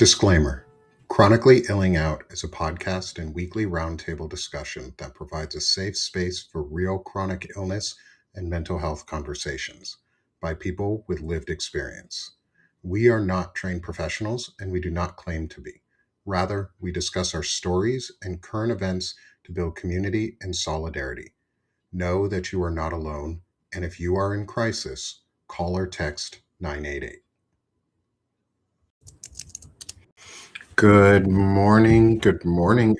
Disclaimer: Chronically Illing Out is a podcast and weekly roundtable discussion that provides a safe space for real chronic illness and mental health conversations by people with lived experience. We are not trained professionals and we do not claim to be. Rather, we discuss our stories and current events to build community and solidarity. Know that you are not alone, and if you are in crisis, call or text 988. Good morning,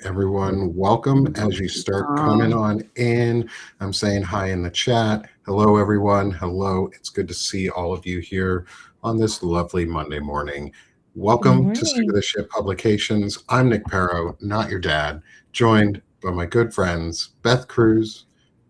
everyone. Welcome as you start coming on in. I'm saying hi in the chat. Hello, everyone. Hello. It's good to see all of you here on this lovely Monday morning. Welcome to Save the Ship Publications. I'm Nick Paro, not your dad, joined by my good friends, Beth Cruz,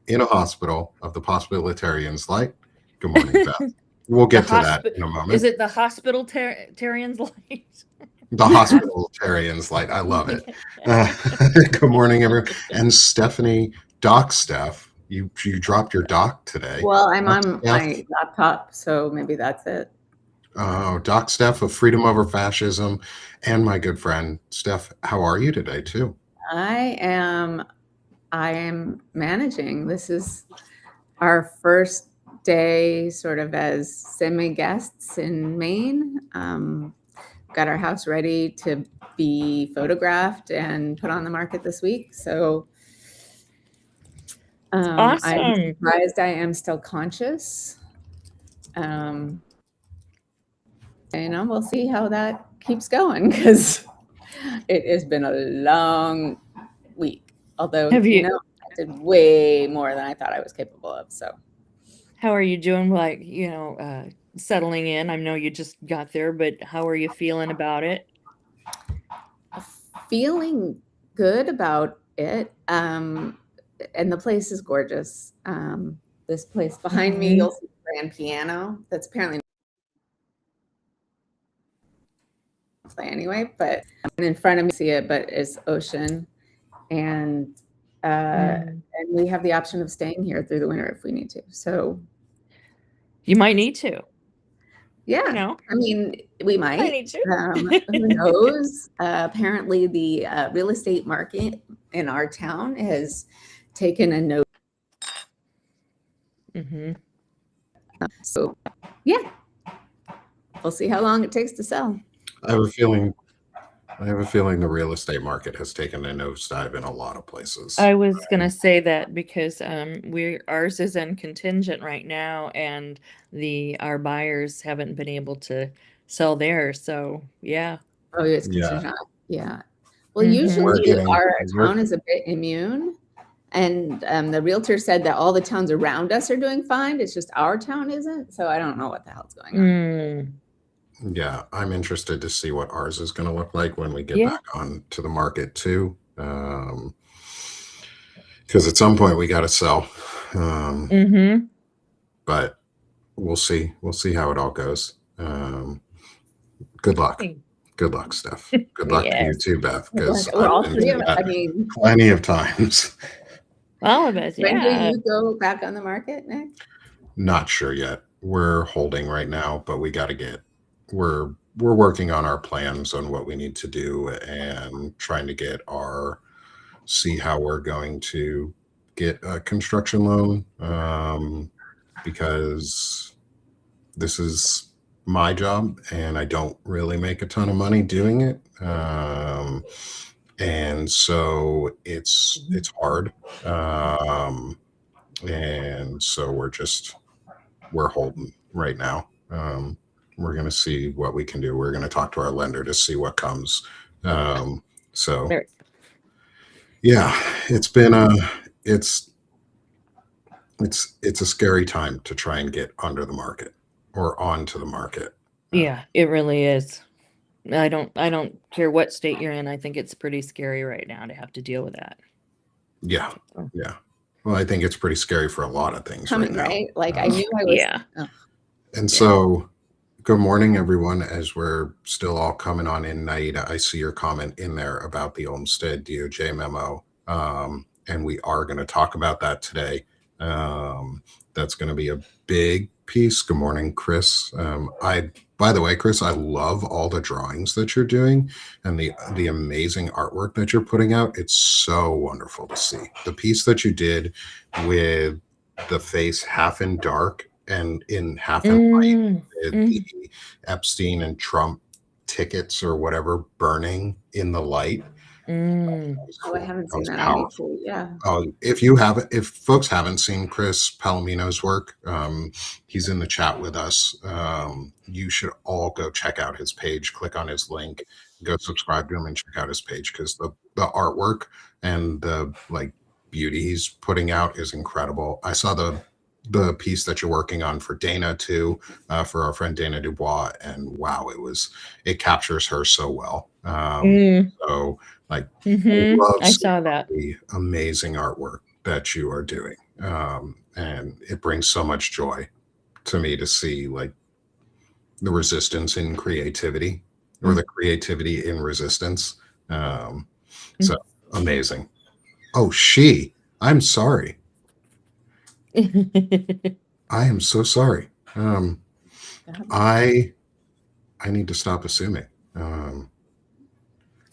in a hospital of the Hospitalitarians Light. Good morning, Beth. We'll get to that in a moment. Is it the Hospitalitarians Light? The Hospitalitarians Light. I love it. Good morning, everyone. And Stephanie, Doc Steph, you dropped your doc today. Well, I'm on my laptop, so maybe that's it. Oh, Doc Steph of Freedom Over Fascism, and my good friend Steph. How are you today, too? I am managing. This is our first day, sort of as semi-guests in Maine. Got our house ready to be photographed and put on the market this week. So awesome. I'm surprised I am still conscious. And we'll see how that keeps going because it has been a long week. Although, I did way more than I thought I was capable of. So how are you doing? Settling in. I know you just got there, but how are you feeling about it? Feeling good about it. And the place is gorgeous. This place behind me, you'll see the grand piano. That's apparently play anyway, but in front of me, see it, but it's ocean. And we have the option of staying here through the winter if we need to. So you might need to. Yeah, I mean, we might. Who knows? Apparently, the real estate market in our town has taken a note. So, yeah, we'll see how long it takes to sell. I have a feeling the real estate market has taken a nosedive in a lot of places. I was going to say that because ours is in contingent right now, and our buyers haven't been able to sell theirs. So yeah. Oh, it's contingent. Yeah. Well, usually our town is a bit immune, and the realtor said that all the towns around us are doing fine. It's just our town isn't. So I don't know what the hell's going on. Yeah, I'm interested to see what ours is going to look like when we get back on to the market too. Because at some point we got to sell. But we'll see. We'll see how it all goes. Good luck. Good luck, Steph. Good luck to you too, Beth. Because plenty of times. All of us. When do you go back on the market, Nick? Not sure yet. We're holding right now, but we got to get. We're working on our plans on what we need to do and trying to see how we're going to get a construction loan, because this is my job and I don't really make a ton of money doing it. And so it's hard. And so we're holding right now. We're going to see what we can do. We're going to talk to our lender to see what comes. So yeah, it's been it's a scary time to try and get under the market or onto the market. Yeah, it really is. I don't care what state you're in. I think it's pretty scary right now to have to deal with that. Yeah. Yeah. Well, I think it's pretty scary for a lot of things right now. Right? Like I knew I was. Yeah. So good morning, everyone. As we're still all coming on in, Naida, I see your comment in there about the Olmsted DOJ memo. And we are going to talk about that today. That's going to be a big piece. Good morning, Chris. By the way, Chris, I love all the drawings that you're doing and the amazing artwork that you're putting out. It's so wonderful to see. The piece that you did with the face half in dark and in half in light, with the Epstein and Trump tickets or whatever burning in the light. Oh, I haven't seen that. I need to, yeah. If folks haven't seen Chris Palomino's work, he's in the chat with us. You should all go check out his page, click on his link, go subscribe to him and check out his page, because the artwork and the beauty he's putting out is incredible. I saw the piece that you're working on for Dana too, for our friend Dana Dubois, and wow, it captures her so well. So I saw that. The amazing artwork that you are doing, and it brings so much joy to me to see the resistance in creativity, or the creativity in resistance. So amazing. Oh, I'm sorry. I am so sorry. I need to stop assuming.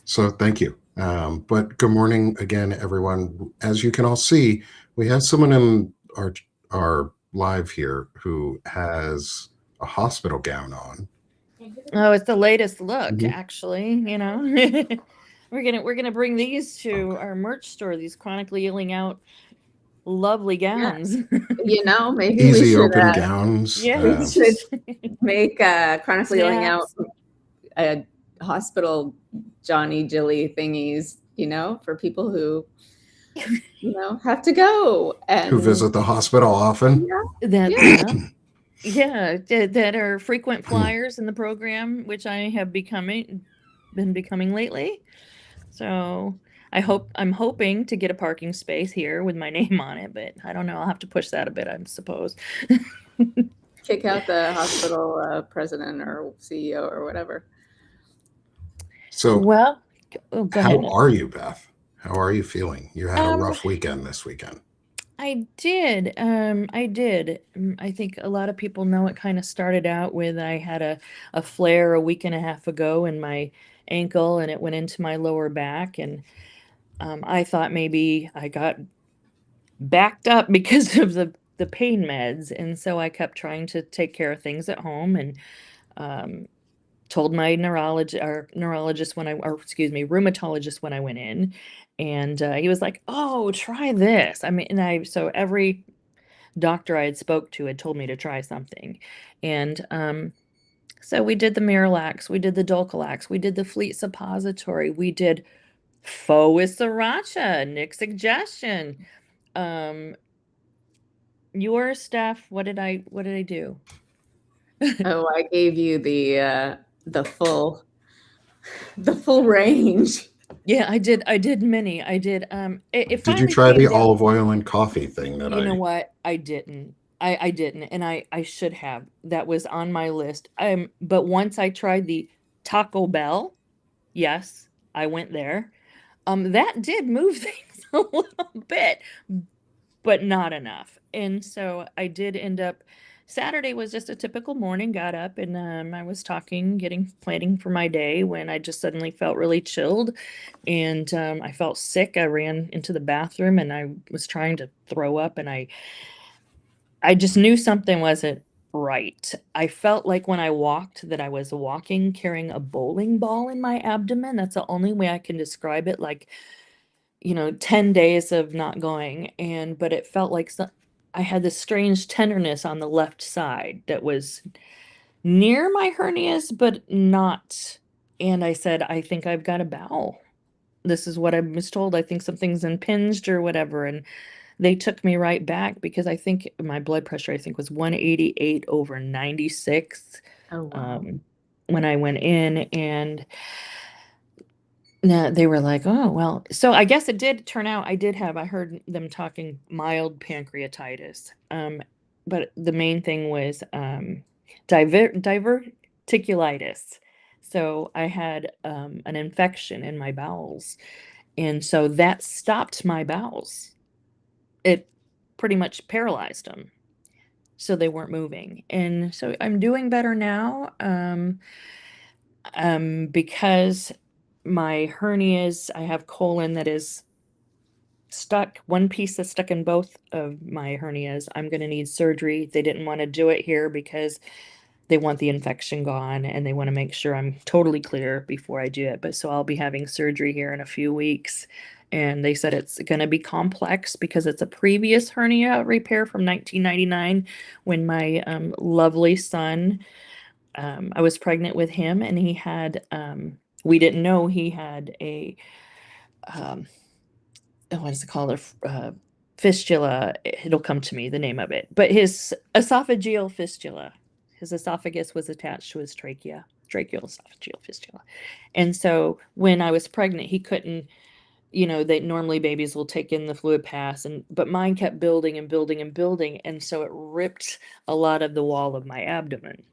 So thank you. But good morning again, everyone. As you can all see, we have someone in our live here who has a hospital gown on. Oh, it's the latest look, actually. You know, we're gonna bring these to our merch store. These chronically yelling out lovely gowns. You know, maybe Easy we should open gowns. Yeah, we should make chronically yelling out a hospital Johnny Jilly thingies, for people who have to go and who visit the hospital often. That are frequent flyers in the program, which I have been becoming lately. So I'm hoping to get a parking space here with my name on it, but I don't know. I'll have to push that a bit, I suppose. Kick out the hospital president or CEO or whatever. So, well, how are you, Beth? How are you feeling? You had a rough weekend this weekend. I did. I think a lot of people know it kind of started out with I had a flare a week and a half ago in my ankle, and it went into my lower back, and I thought maybe I got backed up because of the pain meds, and so I kept trying to take care of things at home, and told my rheumatologist when I went in, and he was like, "Oh, try this." I mean, so every doctor I had spoke to had told me to try something, and so we did the Miralax, we did the Dulcolax, we did the Fleet suppository, we did Fo with Sriracha, Nick's suggestion. Your stuff, what did I do? Oh, I gave you the full range. Yeah, I did many. I did. Did you try the olive oil and coffee thing that you know what? I didn't. I didn't, and I should have. That was on my list. But once I tried the Taco Bell, yes, I went there. That did move things a little bit, but not enough. And so I did end up. Saturday was just a typical morning. Got up and I was planning for my day when I just suddenly felt really chilled, and I felt sick. I ran into the bathroom and I was trying to throw up, and I just knew something wasn't right. I felt like when I walked that I was walking carrying a bowling ball in my abdomen. That's the only way I can describe it. 10 days of not going, but it felt like I had this strange tenderness on the left side that was near my hernias, but not. And I said, I think I've got a bowel. This is what I was told. I think something's impinged or whatever. And they took me right back because I think my blood pressure, was 188/96. Oh, wow. When I went in, and they were like, oh, well, so I guess it did turn out I heard them talking mild pancreatitis. But the main thing was diverticulitis. So I had an infection in my bowels. And so that stopped my bowels. It pretty much paralyzed them. so they weren't moving. And so I'm doing better now. Because my hernias, I have colon that is stuck, one piece that's stuck in both of my hernias. I'm going to need surgery. They didn't want to do it here because they want the infection gone and they want to make sure I'm totally clear before I do it. But so I'll be having surgery here in a few weeks. And they said it's going to be complex because it's a previous hernia repair from 1999 when my lovely son, I was pregnant with him and he had, we didn't know he had a, what is it called? Fistula. It'll come to me, the name of it. But his esophageal fistula. His esophagus was attached to his trachea, tracheal esophageal fistula. And so when I was pregnant, he couldn't, they normally babies will take in the fluid pass, but mine kept building and building and building. And so it ripped a lot of the wall of my abdomen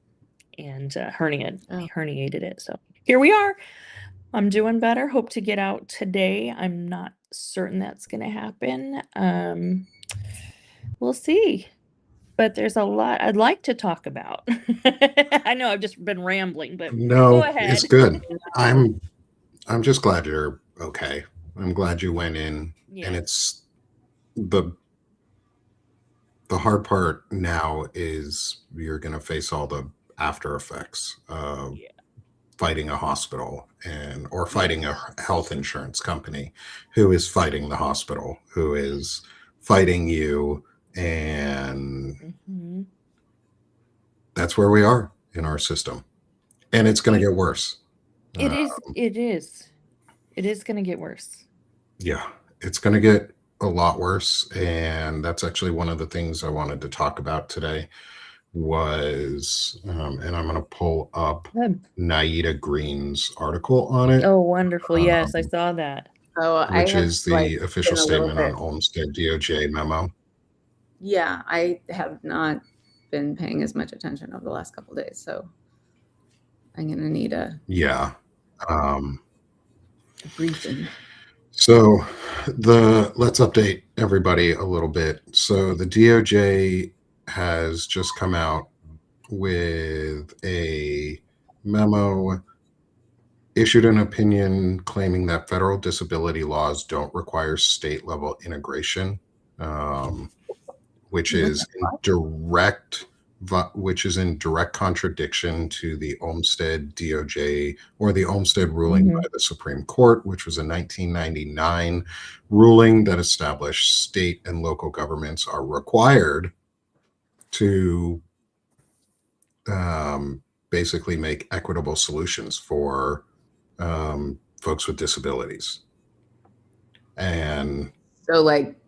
and herniated it. So here we are. I'm doing better. Hope to get out today. I'm not certain that's going to happen. We'll see. But there's a lot I'd like to talk about. I know I've just been rambling, but No, go ahead. it's good. I'm just glad you're okay. I'm glad you went in, and it's the hard part now is you're going to face all the after effects of fighting a hospital or fighting a health insurance company who is fighting the hospital, who is fighting you. And that's where we are in our system. And it's going to get worse. It is going to get worse. Yeah, it's going to get a lot worse. And that's actually one of the things I wanted to talk about today was, and I'm going to pull up Naida Green's article on it. Oh, wonderful. Yes, I saw that. Which is the official statement on Olmsted DOJ memo. Yeah, I have not been paying as much attention over the last couple of days, so I'm going to need a briefing. So let's update everybody a little bit. So the DOJ has just come out with a memo, issued an opinion claiming that federal disability laws don't require state level integration, which is in direct contradiction to the Olmsted DOJ or the Olmsted ruling by the Supreme Court, which was a 1999 ruling that established state and local governments are required to basically make equitable solutions for folks with disabilities. And so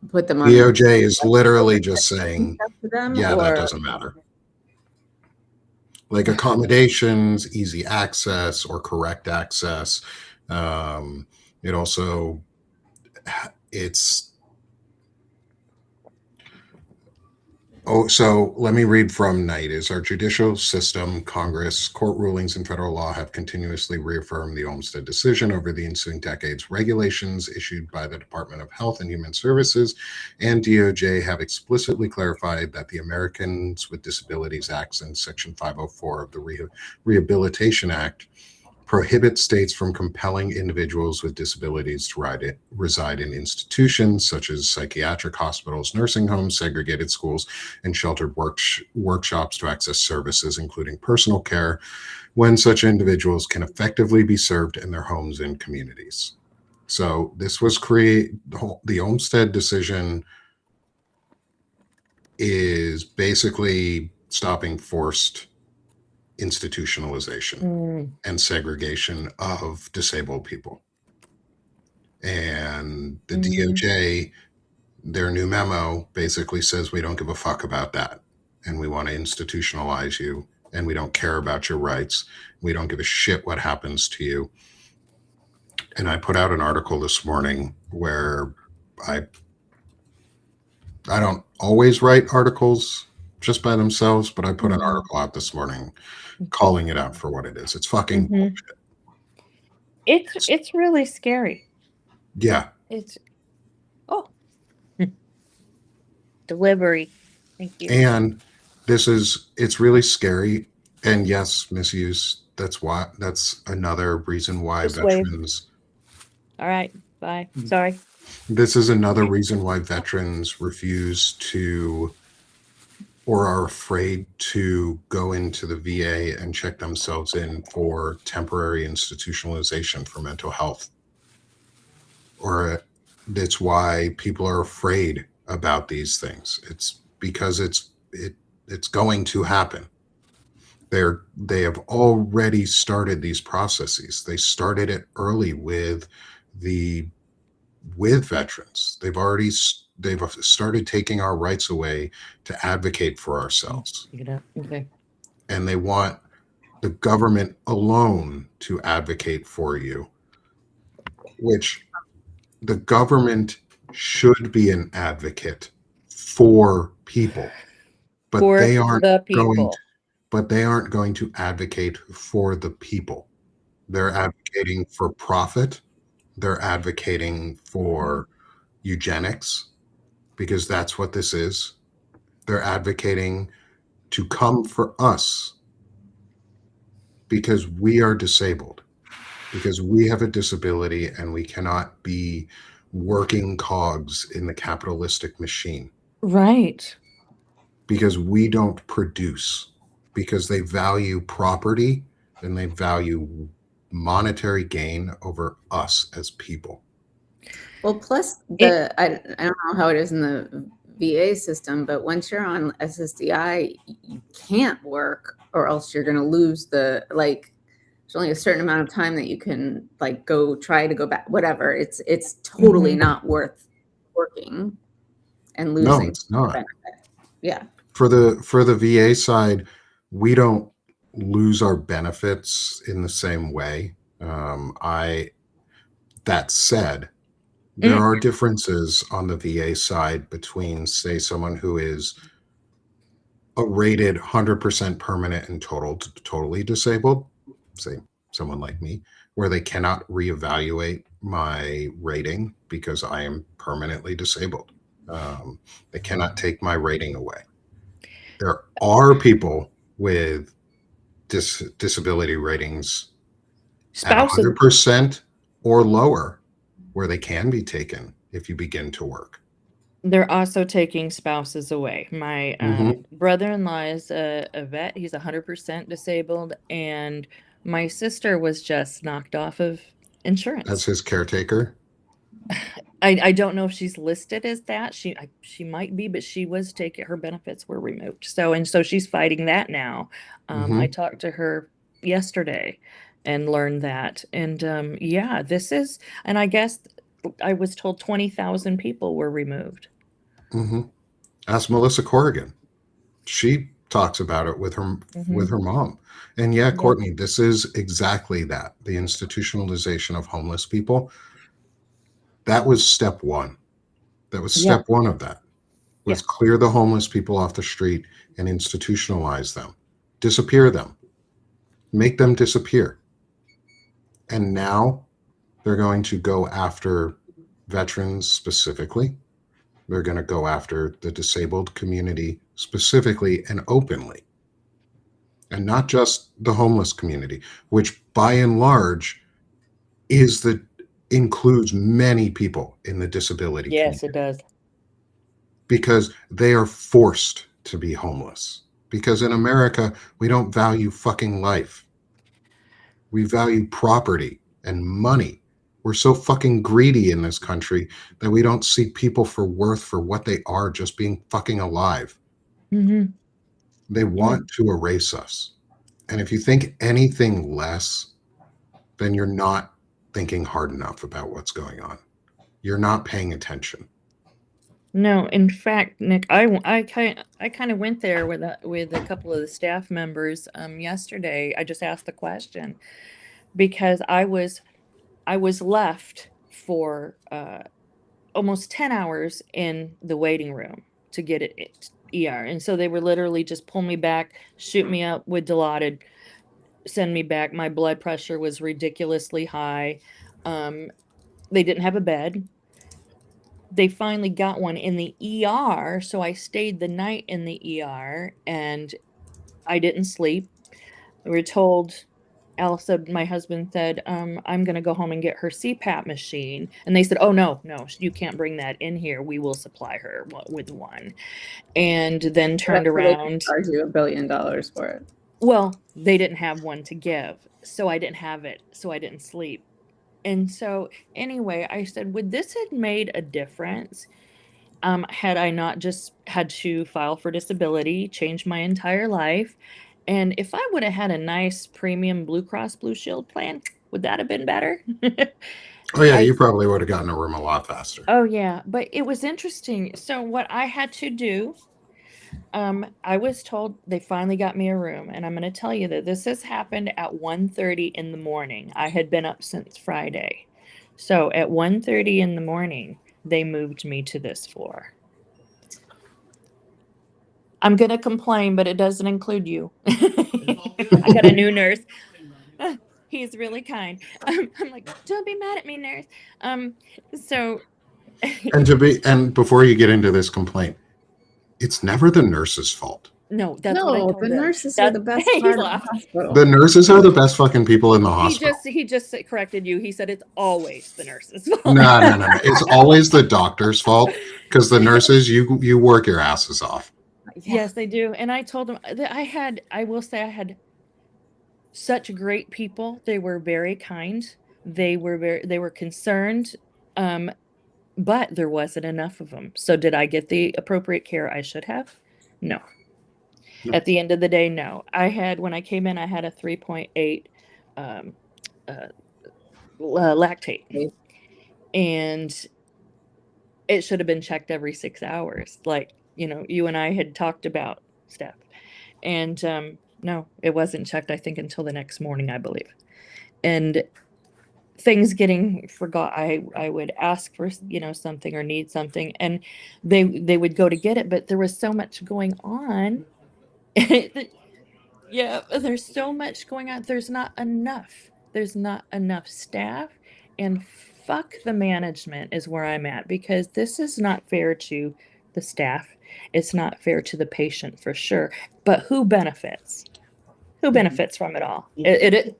put them on DOJ is literally just saying, that doesn't matter. Like accommodations, easy access, or correct access. So let me read from NITE. Our judicial system, Congress, court rulings, and federal law have continuously reaffirmed the Olmsted decision over the ensuing decades. Regulations issued by the Department of Health and Human Services and DOJ have explicitly clarified that the Americans with Disabilities Act and Section 504 of the Rehabilitation Act prohibit states from compelling individuals with disabilities to reside in institutions such as psychiatric hospitals, nursing homes, segregated schools, and sheltered workshops to access services, including personal care, when such individuals can effectively be served in their homes and communities. So this was the Olmsted decision is basically stopping forced institutionalization and segregation of disabled people. And the DOJ, their new memo basically says we don't give a fuck about that. And we want to institutionalize you, and we don't care about your rights. We don't give a shit what happens to you. And I put out an article this morning where I don't always write articles just by themselves, but I put an article out this morning calling it out for what it is. It's fucking bullshit. It's really scary. Yeah. Delivery. Thank you. And it's really scary. And yes, misuse. That's another reason why Just wave. veterans, All right. Bye. Sorry. this is another reason why veterans refuse to or are afraid to go into the VA and check themselves in for temporary institutionalization for mental health. Or that's why people are afraid about these things. It's because it's going to happen. They have already started these processes. They started it early with veterans. They've started taking our rights away to advocate for ourselves. Pick it up. Okay. And they want the government alone to advocate for you, which the government should be an advocate for people, but For they aren't the going people. they aren't going to advocate for the people. They're advocating for profit. They're advocating for eugenics because that's what this is. They're advocating to come for us because we are disabled, because we have a disability and we cannot be working cogs in the capitalistic machine, Right. because we don't produce, because they value property and they value monetary gain over us as people. Well, plus I don't know how it is in the VA system, but once you're on SSDI, you can't work or else you're going to lose there's only a certain amount of time that you can try to go back, whatever. It's totally not worth working and losing. No, it's not. benefit. Yeah. For the VA side, we don't lose our benefits in the same way. That said, there are differences on the VA side between, say, someone who is a rated 100% permanent and totally disabled, say someone like me, where they cannot reevaluate my rating because I am permanently disabled. They cannot take my rating away. There are people with disability ratings at Spouses. 100% or lower where they can be taken if you begin to work. They're also taking spouses away. My brother-in-law is a vet. He's 100% disabled, and my sister was just knocked off of insurance. As his caretaker? I don't know if she's listed as that. She might be, but she was taking, her benefits were removed. So she's fighting that now. I talked to her yesterday and learned that. And yeah, this is, and I guess I was told 20,000 people were removed. Ask Melissa Corrigan. She talks about it with her mom. And yeah, Courtney, this is exactly that. The institutionalization of homeless people. That was step one. That was step one of that. Was clear the homeless people off the street and institutionalize them. Disappear them. Make them disappear. And now they're going to go after veterans specifically. They're going to go after the disabled community specifically and openly. And not just the homeless community, which by and large includes many people in the disability community. Yes, it does. Because they are forced to be homeless. Because in America, we don't value fucking life. We value property and money. We're so fucking greedy in this country that we don't see people for worth for what they are, just being fucking alive. They want to erase us. And if you think anything less, then you're not thinking hard enough about what's going on. You're not paying attention. No, in fact, Nick, I kind of went there with a couple of the staff members yesterday. I just asked the question because I was left for almost 10 hours in the waiting room to get it ER, and so they were literally just pull me back, shoot me up with Dilaudid, send me back. My blood pressure was ridiculously high. They didn't have a bed. they finally got one in the ER, so I stayed the night in the ER, and I didn't sleep. We were told, Elsa, my husband said, I'm going to go home and get her CPAP machine. And they said, oh, no, you can't bring that in here. We will supply her with one. And then turned around. Charge you $1 billion for it. Well, they didn't have one to give. So I didn't have it. So I didn't sleep. And so anyway, I said, would this have made a difference? Had I not just had to file for disability, change my entire life? And if I would have had a nice premium Blue Cross Blue Shield plan, would that have been better? Oh, yeah, you probably would have gotten a room a lot faster. Oh, yeah. But it was interesting. So what I had to do, I was told they finally got me a room. And I'm going to tell you that this has happened at 1:30 in the morning. I had been up since Friday. So at 1:30 in the morning, they moved me to this floor. I'm going to complain, but it doesn't include you. I got a new nurse. He's really kind. I'm like, don't be mad at me, nurse. So. And before you get into this complaint, it's never the nurse's fault. No, that's what I told the him. nurses are the best part of the hospital. The nurses are the best fucking people in the hospital. He just corrected you. He said it's always the nurse's fault. No. It's always the doctor's fault, because the nurses, you work your asses off. Yes, they do. And I told him that I had such great people. They were very kind. They were concerned. But there wasn't enough of them. So did I get the appropriate care I should have? No. At the end of the day, no. When I came in, I had a 3.8 lactate. And it should have been checked every 6 hours. Like, you and I had talked about, Steph. And no, it wasn't checked, I think, until the next morning, I believe. And things getting forgot. I would ask for, something or need something, and they would go to get it, but there was so much going on. Yeah, there's so much going on. There's not enough staff, and fuck the management is where I'm at, because this is not fair to the staff. It's not fair to the patient, for sure. But who benefits? Who benefits from it all? It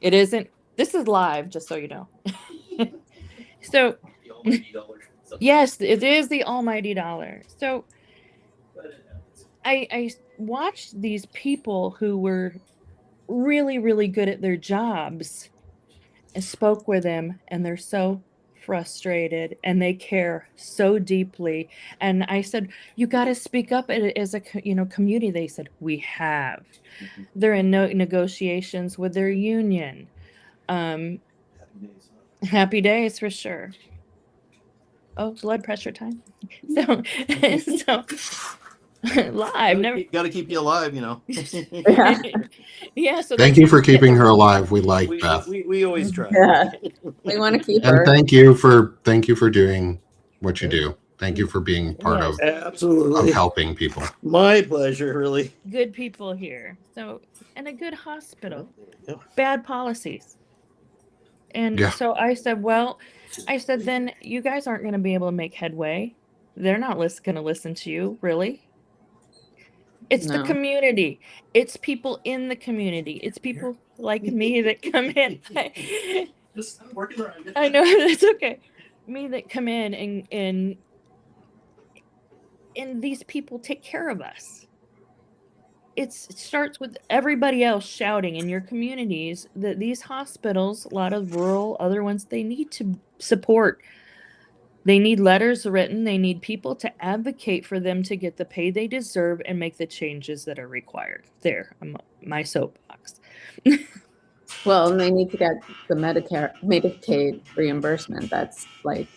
isn't. This is live, just so you know. So, yes, it is the almighty dollar. So, I watched these people who were really, really good at their jobs and spoke with them, and they're so frustrated and they care so deeply. And I said, you got to speak up as a community. They said, we have. They're in negotiations with their union. Happy days for sure. Oh, blood pressure time. So live. Never. Got to keep you alive, Yeah. So thank you for keeping her alive. We like Beth. We always try. Yeah. We want to keep her. And thank you for doing what you do. Thank you for being part of helping people. My pleasure, really. Good people here. So, and a good hospital. Bad policies. And so I said, then you guys aren't going to be able to make headway. They're not going to listen to you, really. It's the community. It's people in the community. It's people like me that come in. Just working around it. I know, that's okay. Me that come in and these people take care of us. It starts with everybody else shouting in your communities that these hospitals, a lot of rural, other ones, they need to support. They need letters written. They need people to advocate for them to get the pay they deserve and make the changes that are required. There, my soapbox. Well, and they need to get the Medicaid reimbursement. That's like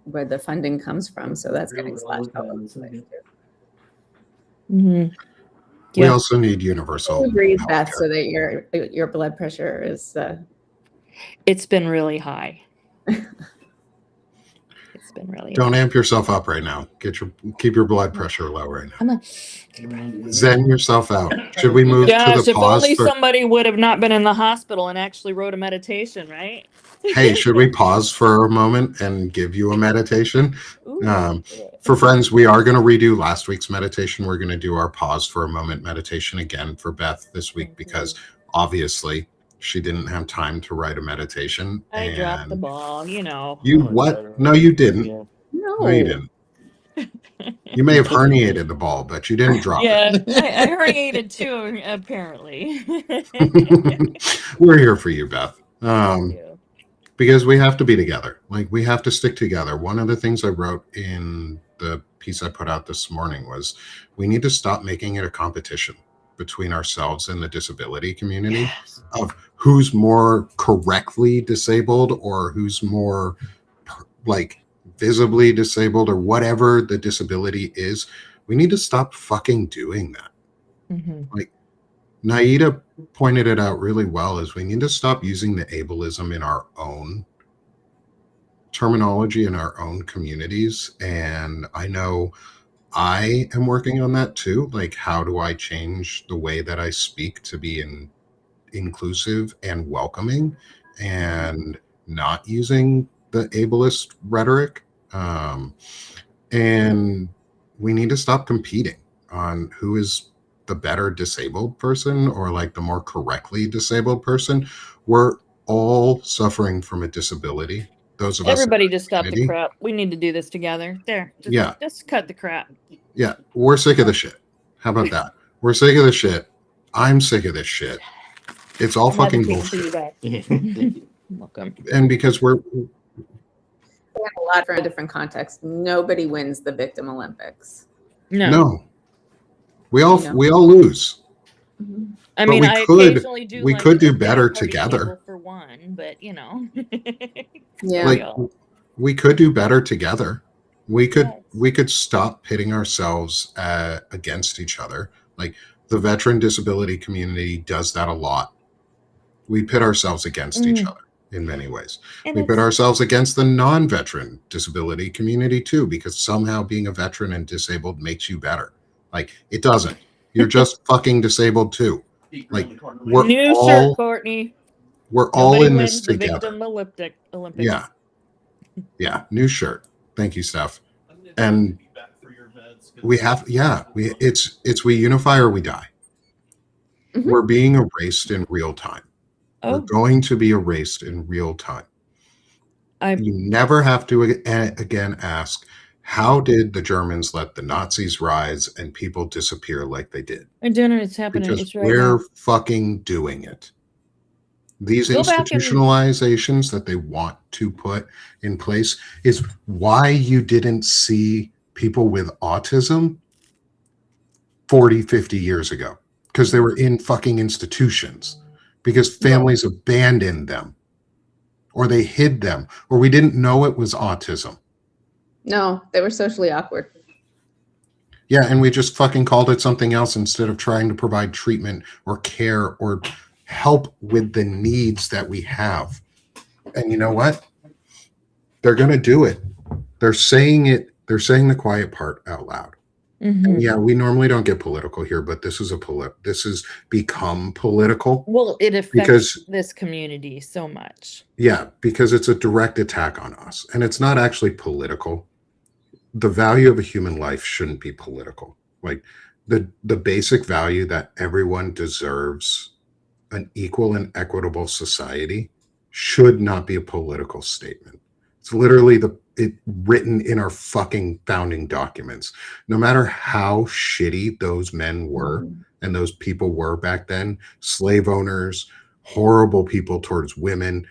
where the funding comes from. So that's getting slashed out. Mm-hmm. We also need universal. Breathe, Beth, so that your blood pressure is. It's been really high. It's been really. Don't amp yourself up right now. Keep your blood pressure low right now. I'm a, Zen yourself out. Should we move to gosh, the if pause only for? somebody would have not been in the hospital and actually wrote a meditation, right? Hey, should we pause for a moment and give you a meditation? Ooh, For friends, we are going to redo last week's meditation. We're going to do our pause for a moment meditation again for Beth this week because obviously she didn't have time to write a meditation. I dropped the and ball, you know. You what? No, you didn't. No, you didn't. You may have herniated the ball, but you didn't drop Yeah, I herniated too, apparently. it. We're here for you, Beth. Yeah. Because we have to be together. Like, we have to stick together. One of the things I wrote in the piece I put out this morning was we need to stop making it a competition between ourselves and the disability community Yes. of who's more correctly disabled or who's more like visibly disabled or whatever the disability is. We need to stop fucking doing that. Mm-hmm. Like, Naida pointed it out really well, is we need to stop using the ableism in our own terminology in our own communities. And I know I am working on that too. Like, how do I change the way that I speak to be inclusive and welcoming and not using the ableist rhetoric? And we need to stop competing on who is the better disabled person or like the more correctly disabled person. We're all suffering from a disability. Those of us. Everybody just stop the crap. We need to do this together. There. Just cut the crap. Yeah. We're sick of the shit. How about that? We're sick of the shit. I'm sick of this shit. It's all fucking bullshit. Welcome. And because we're In a lot of different contexts, nobody wins the Victim Olympics. No. We all lose. Mm-hmm. I mean, I occasionally do. We like could do the better party together. table for one, but you know. Yeah. Like, we could do better together. We could stop pitting ourselves against each other. Like, the veteran disability community does that a lot. We pit ourselves against each other in many ways. And we pit ourselves against the non-veteran disability community too, because somehow being a veteran and disabled makes you better. Like, it doesn't. You're just fucking disabled too. Like, we're new all shirt, Courtney. We're Nobody all in wins this the together. Victim Olympics. Yeah, new shirt. Thank you, Steph. And we have, it's we unify or we die. Mm-hmm. We're being erased in real time. We're going to be erased in real time. You never have to again ask, how did the Germans let the Nazis rise and people disappear like they did? I don't know. It's happening. Because it's right we're now. fucking doing it. These Go back institutionalizations that they want to put in place is why you didn't see people with autism 40, 50 years ago, because they were in fucking institutions, because families abandoned them or they hid them, or we didn't know it was autism. No, they were socially awkward. Yeah, and we just fucking called it something else instead of trying to provide treatment or care or help with the needs that we have. And you know what? They're going to do it. They're saying it. They're saying the quiet part out loud. Mm-hmm. And yeah, we normally don't get political here, but this is this has become political. Well, it affects this community so much. Yeah, because it's a direct attack on us, and it's not actually political. The value of a human life shouldn't be political. Like, the basic value that everyone deserves an equal and equitable society should not be a political statement. It's literally written in our fucking founding documents. No matter how shitty those men were and those people were back then, slave owners, horrible people towards women,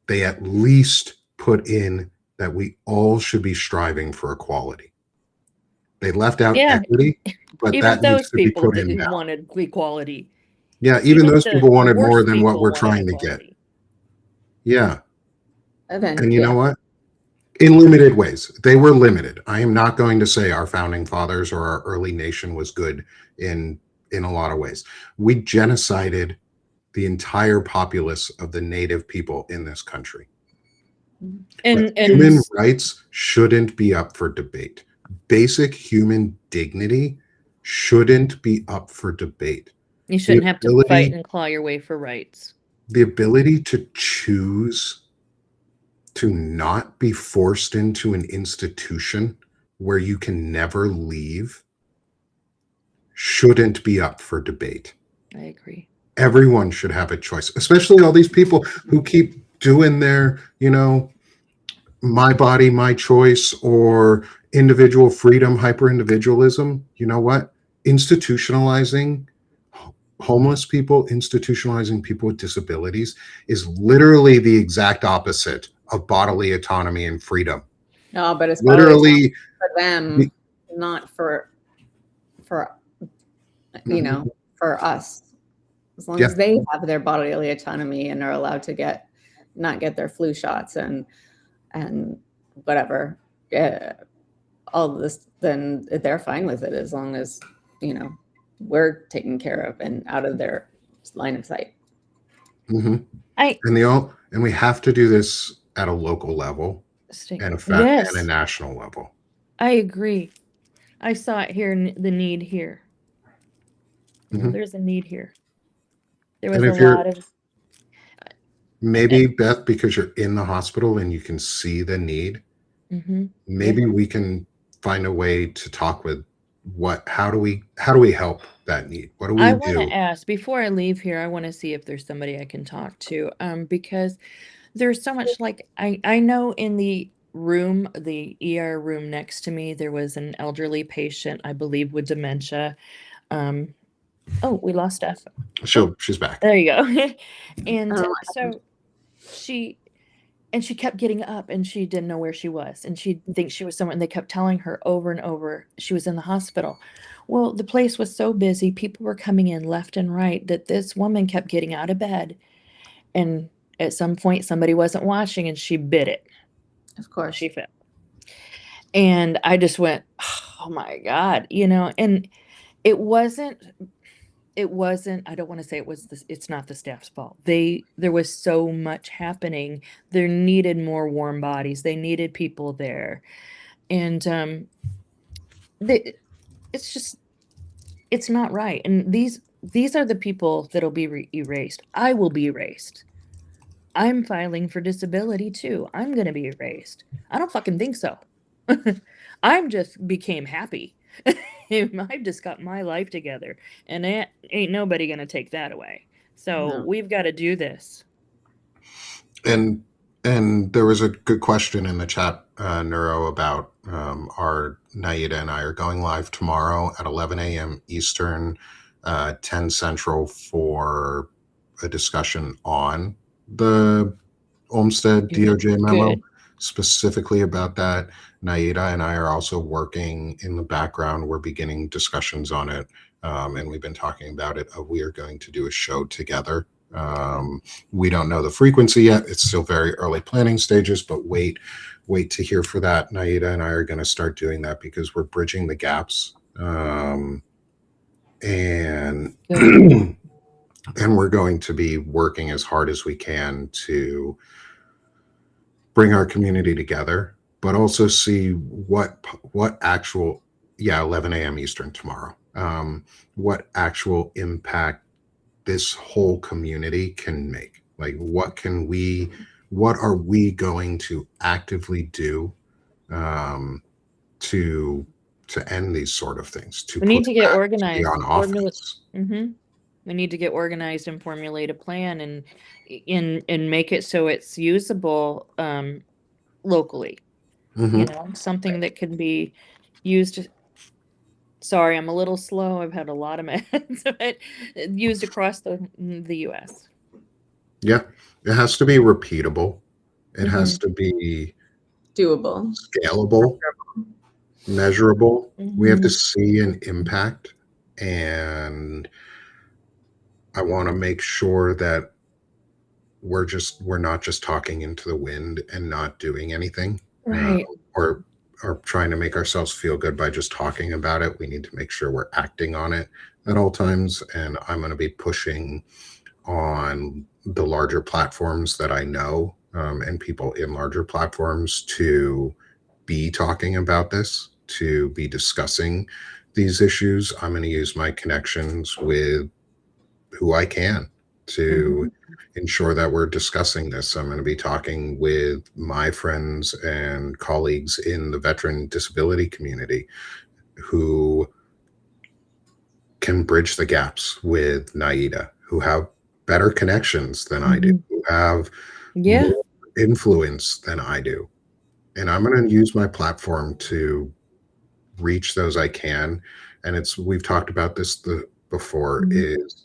they at least put in that we all should be striving for equality. They left out equity, but even that needs to be put in now. Wanted equality. Yeah, even those people wanted more than what we're trying to get. Yeah. And you know what? In limited ways. They were limited. I am not going to say our founding fathers or our early nation was good in a lot of ways. We genocided the entire populace of the native people in this country. And Human rights shouldn't be up for debate. Basic human dignity shouldn't be up for debate. you shouldn't have to fight ability- and claw your way for rights. The ability to choose to not be forced into an institution where you can never leave shouldn't be up for debate. I agree. Everyone should have a choice, especially all these people who keep doing their, my body, my choice, or individual freedom, hyper individualism. You know what? Institutionalizing homeless people, institutionalizing people with disabilities is literally the exact opposite of bodily autonomy and freedom. No, but it's Literally, for them, not for for us. As long as they have their bodily autonomy and are allowed to not get their flu shots and whatever, all of this, then they're fine with it as long as we're taken care of and out of their line of sight. and we have to do this at a local level and a national level. I agree. I saw it here, the need here. There's a need here. There was a lot of... Maybe, Beth, because you're in the hospital and you can see the need, maybe we can find a way to talk with how do we help that need? What do we do? I want to ask, before I leave here, I want to see if there's somebody I can talk to, because there's so much, I know in the room, the ER room next to me, there was an elderly patient, I believe, with dementia. Oh, we lost Steph. She's back. There you go. And so she kept getting up and she didn't know where she was. And she thinks she was somewhere. And they kept telling her over and over she was in the hospital. Well, the place was so busy. People were coming in left and right that this woman kept getting out of bed. And at some point, somebody wasn't watching and she bit it. Of course. She fell. And I just went, oh my God, and it wasn't, I don't want to say it's not the staff's fault. There was so much happening. There needed more warm bodies. They needed people there. And it's not right. And these are the people that'll be erased. I will be erased. I'm filing for disability too. I'm going to be erased. I don't fucking think so. I'm just became happy. I've just got my life together, and ain't nobody gonna take that away. So we've got to do this. And there was a good question in the chat, Neuro, about our Naida and I are going live tomorrow at 11 a.m. Eastern, 10 Central for a discussion on the Olmstead DOJ memo. Good. Specifically about that. Naida and I are also working in the background. We're beginning discussions on it, and we've been talking about it. We are going to do a show together. We don't know the frequency yet. It's still very early planning stages, but wait to hear for that. Naida and I are going to start doing that because we're bridging the gaps, and and we're going to be working as hard as we can to bring our community together, but also see what actual 11 a.m. Eastern tomorrow, what actual impact this whole community can make. Like, what are we going to actively do to end these sort of things? We need to get organized. On offense. We need to get organized and formulate a plan and make it so it's usable locally. Something that can be used. Sorry, I'm a little slow. I've had a lot of meds, but used across the U.S. Yeah, it has to be repeatable. It has to be doable, scalable, measurable. We have to see an impact, and I want to make sure that we're not just talking into the wind and not doing anything, right? Or trying to make ourselves feel good by just talking about it. We need to make sure we're acting on it at all times. And I'm going to be pushing on the larger platforms that I know, and people in larger platforms to be talking about this, to be discussing these issues. I'm going to use my connections with who I can to ensure that we're discussing this. I'm going to be talking with my friends and colleagues in the veteran disability community who can bridge the gaps with Naida, who have better connections than I do, who have Yeah. more influence than I do. And I'm going to use my platform to reach those I can. And we've talked about this before, is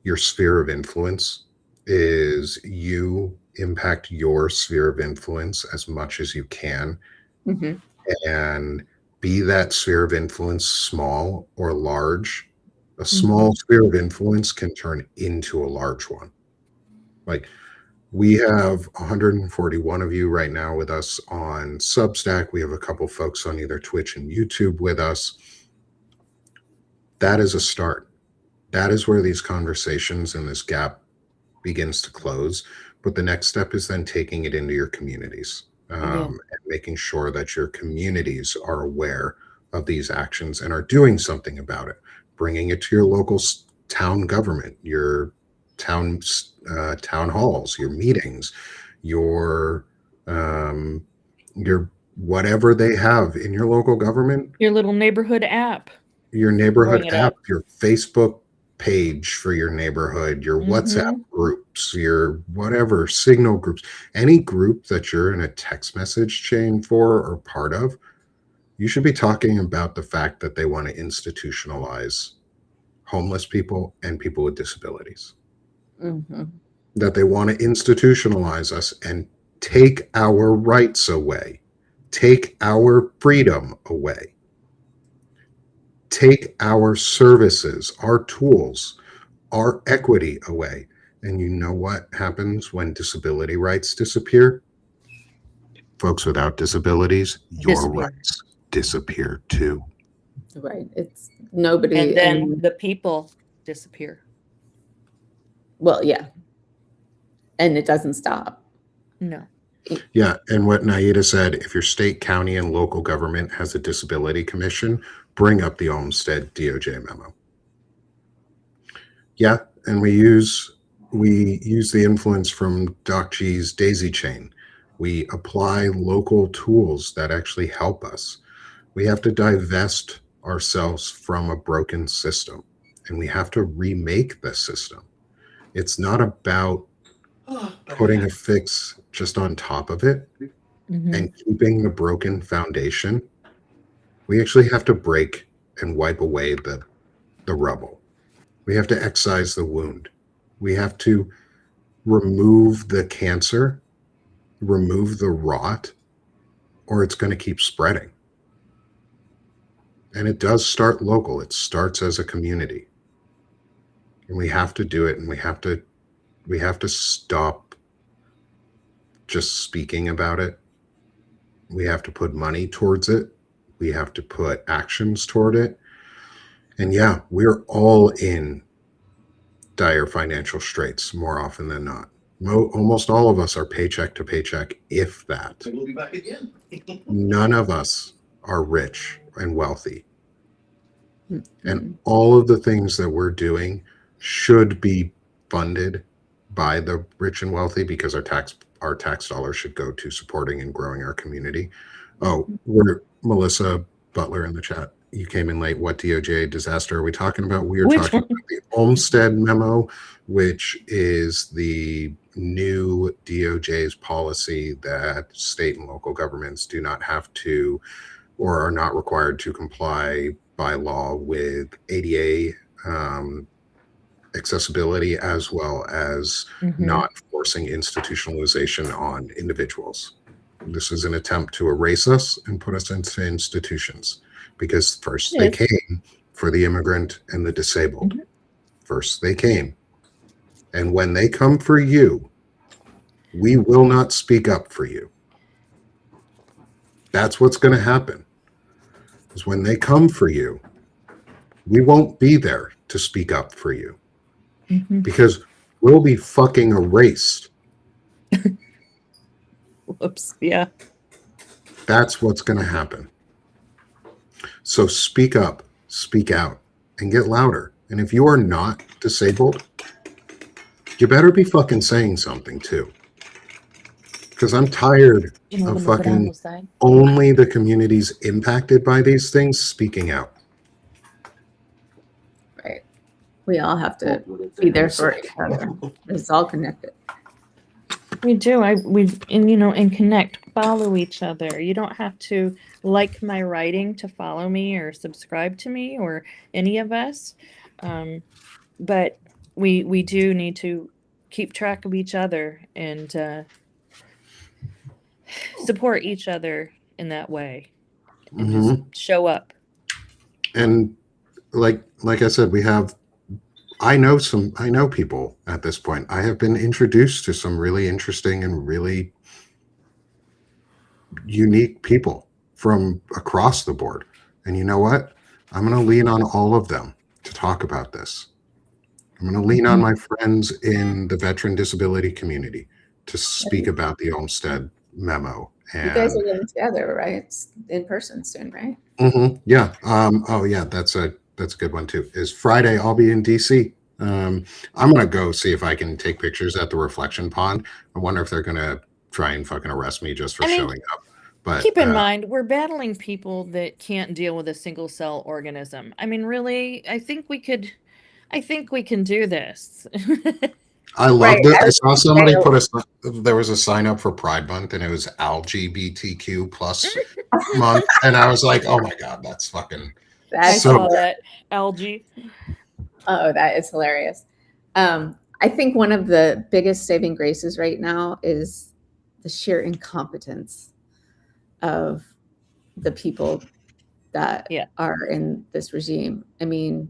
your sphere of influence, is you impact your sphere of influence as much as you can, and be that sphere of influence small or large. A small sphere of influence can turn into a large one. Like, we have 141 of you right now with us on Substack. We have a couple folks on either Twitch and YouTube with us. That is a start. That is where these conversations and this gap begins to close. But the next step is then taking it into your communities, and making sure that your communities are aware of these actions and are doing something about it, bringing it to your local town government, your town halls, your meetings, your whatever they have in your local government, Your little neighborhood app. your neighborhood Bring it app, up. your Facebook page for your neighborhood, your WhatsApp groups, your whatever signal groups, any group that you're in a text message chain for or part of, you should be talking about the fact that they want to institutionalize homeless people and people with disabilities. That they want to institutionalize us and take our rights away, take our freedom away, take our services, our tools, our equity away. And you know what happens when disability rights disappear? Folks without disabilities, your rights disappear too. Right. It's nobody. And then the people disappear. Well, yeah. And it doesn't stop. No. Yeah. And what Naida said, if your state, county, and local government has a disability commission, bring up the Olmsted DOJ memo. Yeah. And we use the influence from Doc G's daisy chain. We apply local tools that actually help us. We have to divest ourselves from a broken system, and we have to remake the system. It's not about putting a fix just on top of it and keeping the broken foundation. We actually have to break and wipe away the rubble. We have to excise the wound. We have to remove the cancer, remove the rot, or it's going to keep spreading. And it does start local. It starts as a community. And we have to do it, and we have to stop just speaking about it. We have to put money towards it. We have to put actions toward it. And yeah, we're all in dire financial straits more often than not. Almost all of us are paycheck to paycheck, if that. We'll be back again. None of us are rich and wealthy. And all of the things that we're doing should be funded by the rich and wealthy, because our tax dollars should go to supporting and growing our community. Oh, we're Melissa Butler in the chat. You came in late. What DOJ disaster are we talking about? We are talking about the Olmsted memo, which is the new DOJ's policy that state and local governments do not have to, or are not required to, comply by law with ADA accessibility, as well as not forcing institutionalization on individuals. This is an attempt to erase us and put us into institutions, because first they came for the immigrant and the disabled. First they came. And when they come for you, we will not speak up for you. That's what's going to happen. Is when they come for you, we won't be there to speak up for you, because will be fucking erased. Whoops. Yeah. That's what's going to happen. So speak up, speak out, and get louder. And if you are not disabled, you better be fucking saying something too. Because I'm tired of fucking only the communities impacted by these things speaking out. Right. We all have to be there for each other. It's all connected. We do. And connect, follow each other. You don't have to like my writing to follow me or subscribe to me or any of us. But we do need to keep track of each other and support each other in that way. And just show up. And like I said, I know people at this point. I have been introduced to some really interesting and really unique people from across the board. And you know what? I'm going to lean on all of them to talk about this. I'm going to lean on my friends in the veteran disability community to speak about the Olmsted memo. And you guys are getting together, right? It's in person soon, right? Yeah. Oh yeah, that's a good one too. Is Friday? I'll be in DC. I'm gonna go see if I can take pictures at the reflection pond. I wonder if they're gonna try and fucking arrest me just for showing up. But keep in mind, we're battling people that can't deal with a single cell organism. I mean, really, I think we can do this. I loved it. I saw somebody there was a sign up for Pride Month and it was LGBTQ plus month. And I was like, oh my God, that's fucking. I saw that. Algae. Oh, that is hilarious. I think one of the biggest saving graces right now is the sheer incompetence of the people that are in this regime. I mean,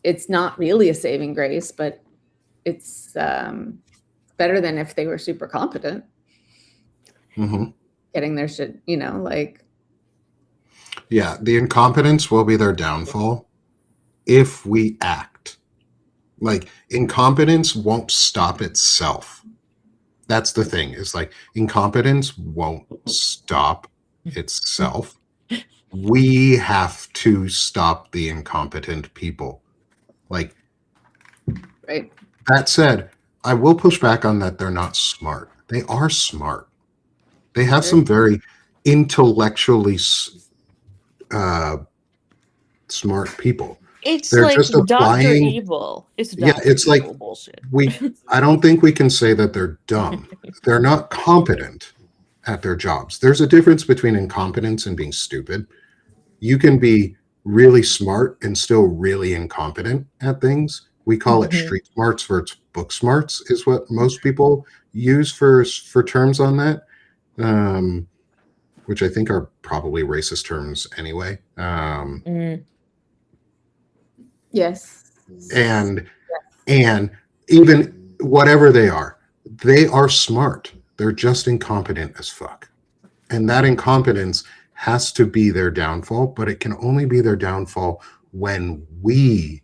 it's not really a saving grace, but it's better than if they were super competent. Getting their shit, like. Yeah, the incompetence will be their downfall if we act. Like, incompetence won't stop itself. That's the thing, is like, incompetence won't stop itself. We have to stop the incompetent people. Like, right. That said, I will push back on that they're not smart. They are smart. They have some very intellectually smart people. They're like just Dr. Evil. It's Dr. It's Evil like bullshit. I don't think we can say that they're dumb. They're not competent at their jobs. There's a difference between incompetence and being stupid. You can be really smart and still really incompetent at things. We call it street smarts versus book smarts is what most people use for terms on that, which I think are probably racist terms anyway. Yes. And even whatever they are smart. They're just incompetent as fuck. And that incompetence has to be their downfall, but it can only be their downfall when we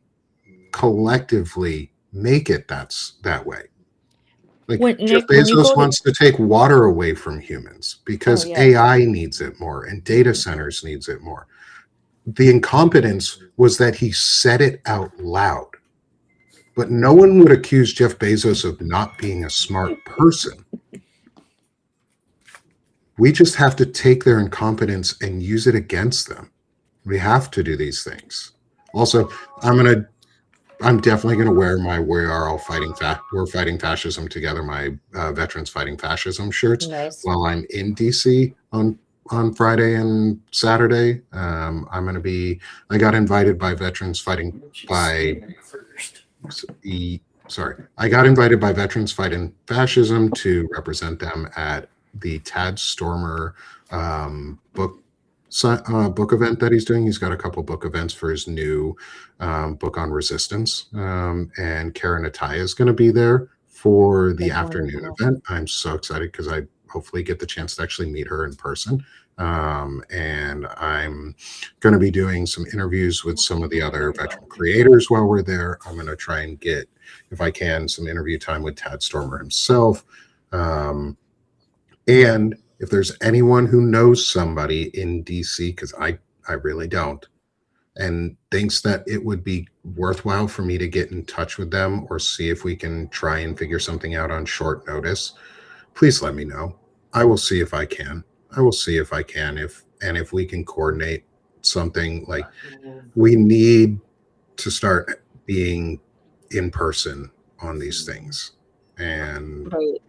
collectively make it that way. Like Jeff Bezos wants to take water away from humans because AI needs it more and data centers needs it more. The incompetence was that he said it out loud. But no one would accuse Jeff Bezos of not being a smart person. We just have to take their incompetence and use it against them. We have to do these things. Also, I'm definitely going to wear my we're fighting fascism together, my veterans fighting fascism shirts while I'm in DC on Friday and Saturday. I got invited by Veterans Fighting Fascism to represent them at the Tad Stormer book event that he's doing. He's got a couple book events for his new book on resistance. And Karen Ataya is going to be there for the afternoon event. I'm so excited because I hopefully get the chance to actually meet her in person. And I'm going to be doing some interviews with some of the other veteran creators while we're there. I'm going to try and get, if I can, some interview time with Tad Stormer himself. And if there's anyone who knows somebody in DC, because I really don't, and thinks that it would be worthwhile for me to get in touch with them or see if we can try and figure something out on short notice, please let me know. I will see if I can. If we can coordinate something. Like, we need to start being in person on these things. And Right.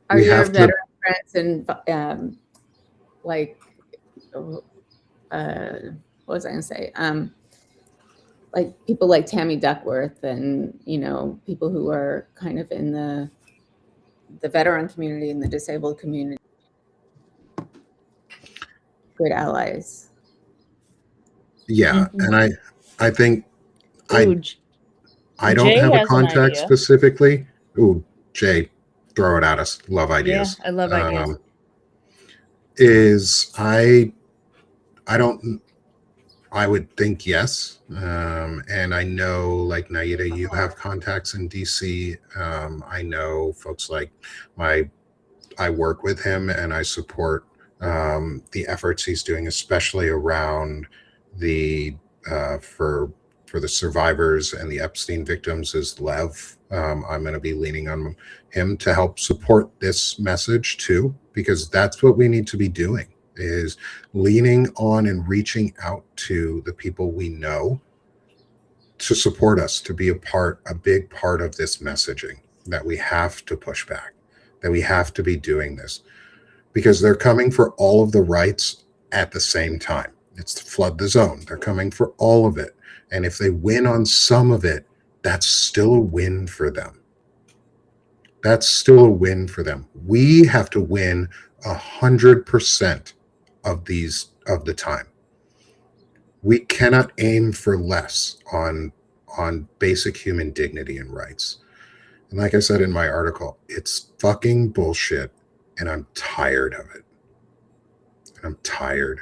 Are we your have to- veteran friends and like what was I gonna say? Like people like Tammy Duckworth and, you know, people who are kind of in the veteran community and the disabled community, good allies. Yeah, Mhm. and I think Ooh, I don't Jay have a has an contact idea. specifically. Ooh, Jay, throw it at us. Love ideas. Yeah, I love ideas. I would think yes. And I know, like, Naida, you have contacts in DC. I know folks like I work with him and I support the efforts he's doing, especially around the for the survivors and the Epstein victims, is Lev. I'm going to be leaning on him to help support this message too, because that's what we need to be doing, is leaning on and reaching out to the people we know to support us, to be a big part of this messaging, that we have to push back, that we have to be doing this, because they're coming for all of the rights at the same time. It's to flood the zone. They're coming for all of it. And if they win on some of it, that's still a win for them. That's still a win for them. We have to win 100% of the time. We cannot aim for less on basic human dignity and rights. And like I said in my article, it's fucking bullshit, and I'm tired of it. I'm tired.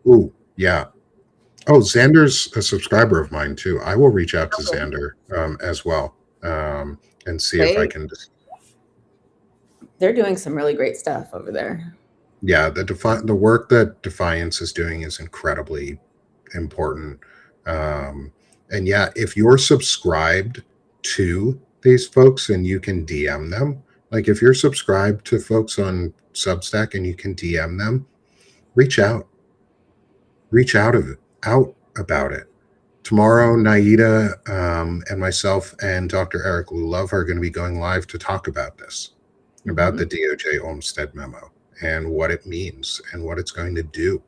Ooh, yeah. Oh, Xander's a subscriber of mine too. I will reach out to Xander as well, and see if I can. They're doing some really great stuff over there. Yeah, the work that Defiance is doing is incredibly important. And yeah, if you're subscribed to these folks and you can DM them, like if you're subscribed to folks on Substack and you can DM them, reach out about it. Tomorrow, Naida and myself and Dr. Eric Lulove are going to be going live to talk about this, about the DOJ Olmstead memo and what it means and what it's going to do.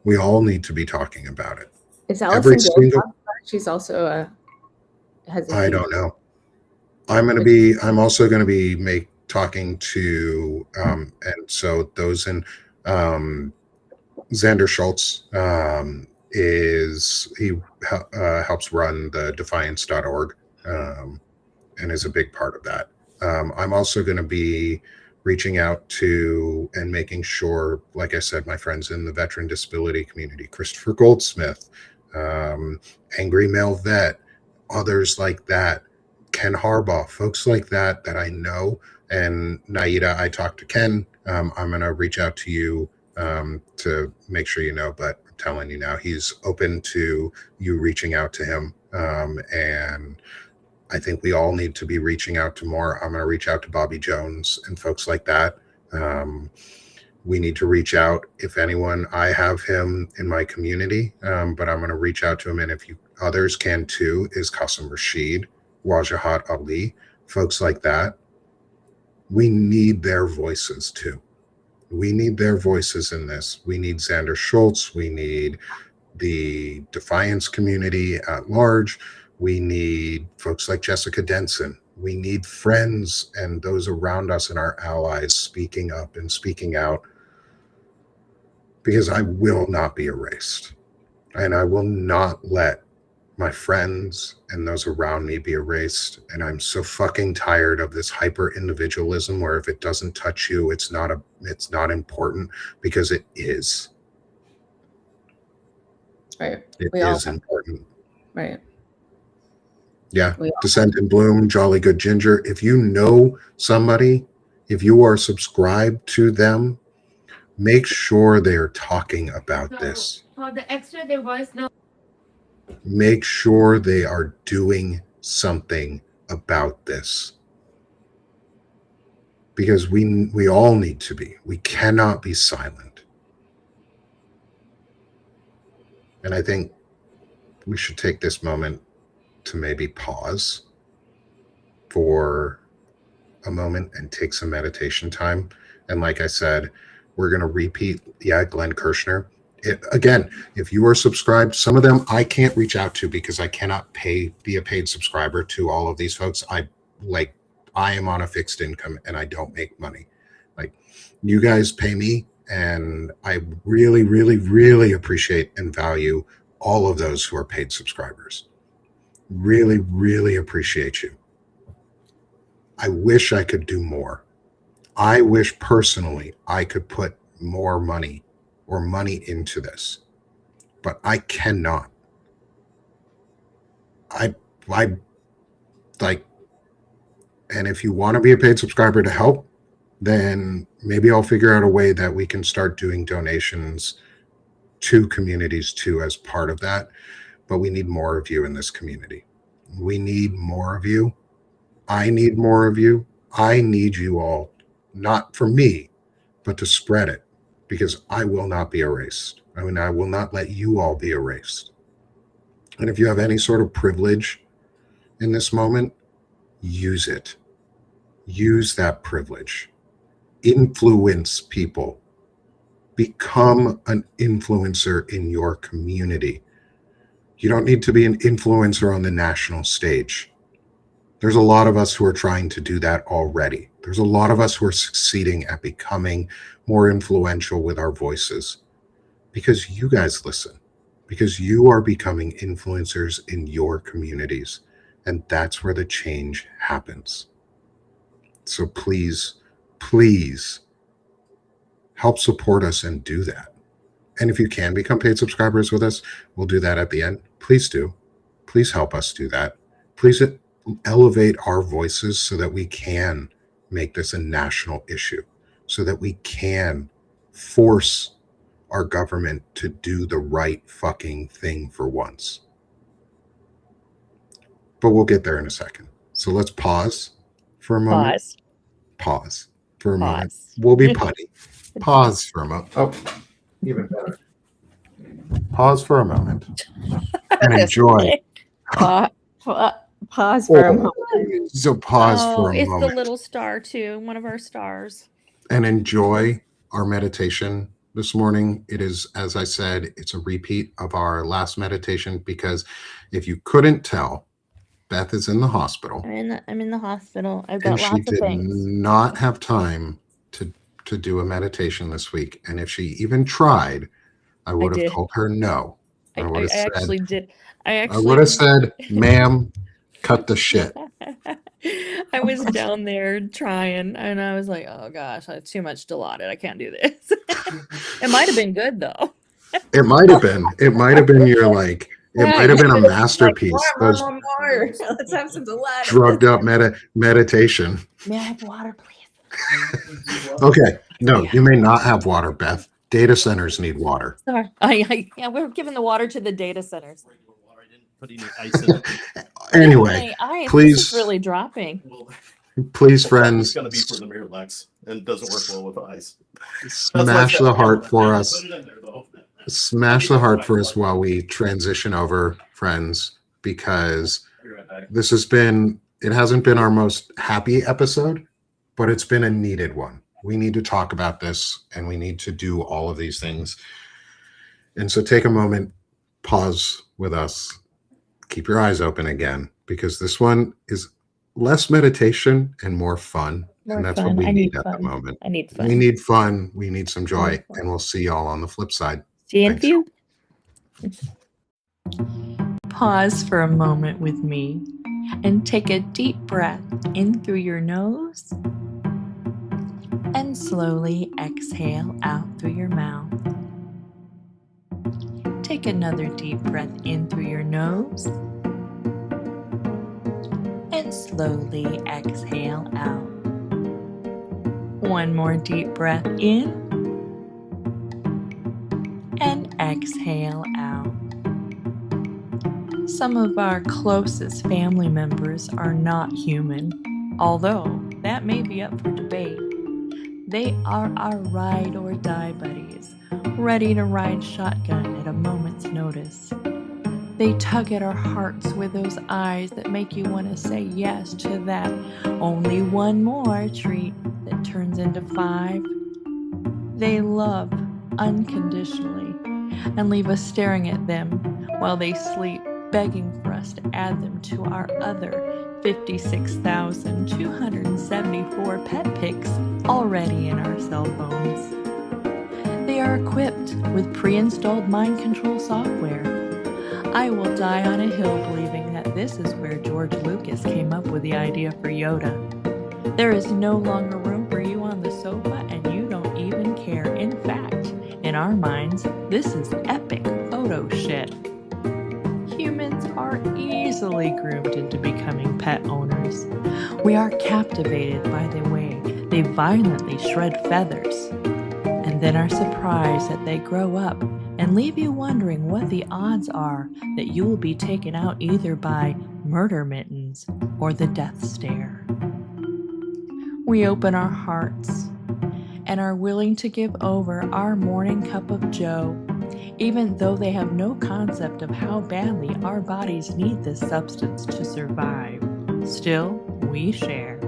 We all need to be talking about it. Is Allison she's also I don't know. I'm also going to be talking to and so those in Xander Schultz helps run the defiance.org and is a big part of that. I'm also going to be reaching out to and making sure, like I said, my friends in the veteran disability community, Christopher Goldsmith, Angry Male Vet, others like that, Ken Harbaugh, folks like that I know. And Naida, I talked to Ken. I'm going to reach out to you to make sure you know, but I'm telling you now, he's open to you reaching out to him. And I think we all need to be reaching out to more. I'm going to reach out to Bobby Jones and folks like that. We need to reach out. If anyone, I have him in my community, but I'm going to reach out to him. And if others can too, is Qasim Rashid, Wajahat Ali, folks like that. We need their voices too. We need their voices in this. We need Xander Schultz. We need the Defiance community at large. We need folks like Jessica Denson. We need friends and those around us and our allies speaking up and speaking out, because I will not be erased. And I will not let my friends and those around me be erased. And I'm so fucking tired of this hyper individualism where if it doesn't touch you, it's not important, because it is. Right. It We all is important. right. Yeah. We all Descent in Bloom, Jolly Good Ginger. If you know somebody, if you are subscribed to them, make sure they're talking about this. For the extra, there was no. Make sure they are doing something about this. Because we all need to be. We cannot be silent. And I think we should take this moment to maybe pause for a moment and take some meditation time. And like I said, we're going to repeat, Glenn Kirshner. Again, if you are subscribed, some of them I can't reach out to because I cannot be a paid subscriber to all of these folks. I am on a fixed income and I don't make money. Like, you guys pay me, and I really, really, really appreciate and value all of those who are paid subscribers. Really, really appreciate you. I wish I could do more. I wish personally I could put more money into this, but I cannot. I like, and if you want to be a paid subscriber to help, then maybe I'll figure out a way that we can start doing donations to communities too as part of that. But we need more of you in this community. We need more of you. I need more of you. I need you all, not for me, but to spread it, because I will not be erased. I mean, I will not let you all be erased. And if you have any sort of privilege in this moment, use it. Use that privilege. Influence people. Become an influencer in your community. You don't need to be an influencer on the national stage. There's a lot of us who are trying to do that already. There's a lot of us who are succeeding at becoming more influential with our voices because you guys listen, because you are becoming influencers in your communities, and that's where the change happens. So please, please help support us and do that. And if you can become paid subscribers with us, we'll do that at the end. Please do. Please help us do that. Please elevate our voices so that we can make this a national issue, so that we can force our government to do the right fucking thing for once. But we'll get there in a second. So let's pause for a moment. Pause for a moment. We'll be putty. Pause for a moment. Oh, even better. Pause for a moment and enjoy. Pause for a moment. So pause for a it's moment. the little star too, one of our stars. And enjoy our meditation this morning. It is, as I said, it's a repeat of our last meditation, because if you couldn't tell, Beth is in the hospital. I'm in the hospital. I've got And she lots of did things. not have time to do a meditation this week. And if she even tried, I would have did. told her no. I would have said, actually did. I would have said, ma'am, cut the shit. I was down there trying, and I was like, oh gosh, that's too much Dilaudid. I can't do this. It might have been good though. It might have been. It might have been your like. It might have been a masterpiece. Like, Those more. Let's have some Dilaudid. drugged up meditation. May I have water, please? Okay. No, you may not have water, Beth. Data centers need water. Sorry. Yeah, we're giving the water to the data centers. I didn't put any ice in it. Anyway, This please- is really dropping. Well, please, it's friends, going to be for the Miralax, and it doesn't work well with ice. smash the heart for us. Put it in there, though. Smash the heart for us while we transition over, friends, because I'll be right back. this has been, it hasn't been our most happy episode, but it's been a needed one. We need to talk about this, and we need to do all of these things. And so take a moment, pause with us, keep your eyes open again, because this one is less meditation and more fun. More and that's fun. what we I need need at the fun. moment. I need fun. We need fun. We need some joy. need fun. And we'll see y'all on the flip side. See you in a Thanks. few. Pause for a moment with me and take a deep breath in through your nose and slowly exhale out through your mouth. Take another deep breath in through your nose and slowly exhale out. One more deep breath in and exhale out. Some of our closest family members are not human, although that may be up for debate. They are our ride or die buddies, ready to ride shotgun at a moment's notice. They tug at our hearts with those eyes that make you want to say yes to that only one more treat that turns into 5. They love unconditionally and leave us staring at them while they sleep, begging for us to add them to our other 56,274 pet pics already in our cell phones. They are equipped with pre-installed mind control software. I will die on a hill believing that this is where George Lucas came up with the idea for Yoda. There is no longer room for you on the sofa, and you don't even care. In fact, in our minds, this is epic photo shit. Humans are easily groomed into becoming pet owners. We are captivated by the way they violently shred feathers, and then are surprised that they grow up and leave you wondering what the odds are that you will be taken out either by murder mittens or the death stare. We open our hearts and are willing to give over our morning cup of joe, even though they have no concept of how badly our bodies need this substance to survive. Still, we share.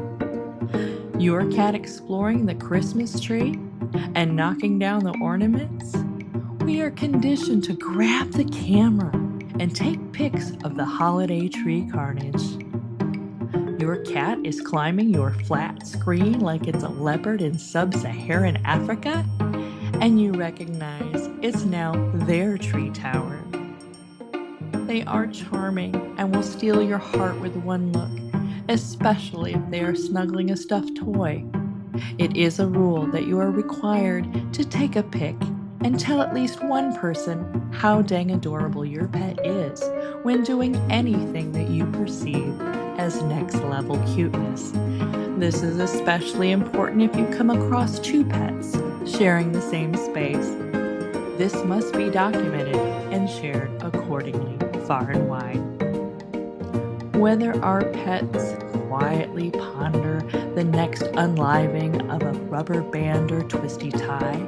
Your cat exploring the Christmas tree and knocking down the ornaments? We are conditioned to grab the camera and take pics of the holiday tree carnage. Your cat is climbing your flat screen like it's a leopard in sub-Saharan Africa, and you recognize it's now their tree tower. They are charming and will steal your heart with one look, especially if they are snuggling a stuffed toy. It is a rule that you are required to take a pic and tell at least one person how dang adorable your pet is when doing anything that you perceive as next level cuteness. This is especially important if you come across 2 pets sharing the same space. This must be documented and shared accordingly, far and wide. Whether our pets quietly ponder the next unliving of a rubber band or twisty tie,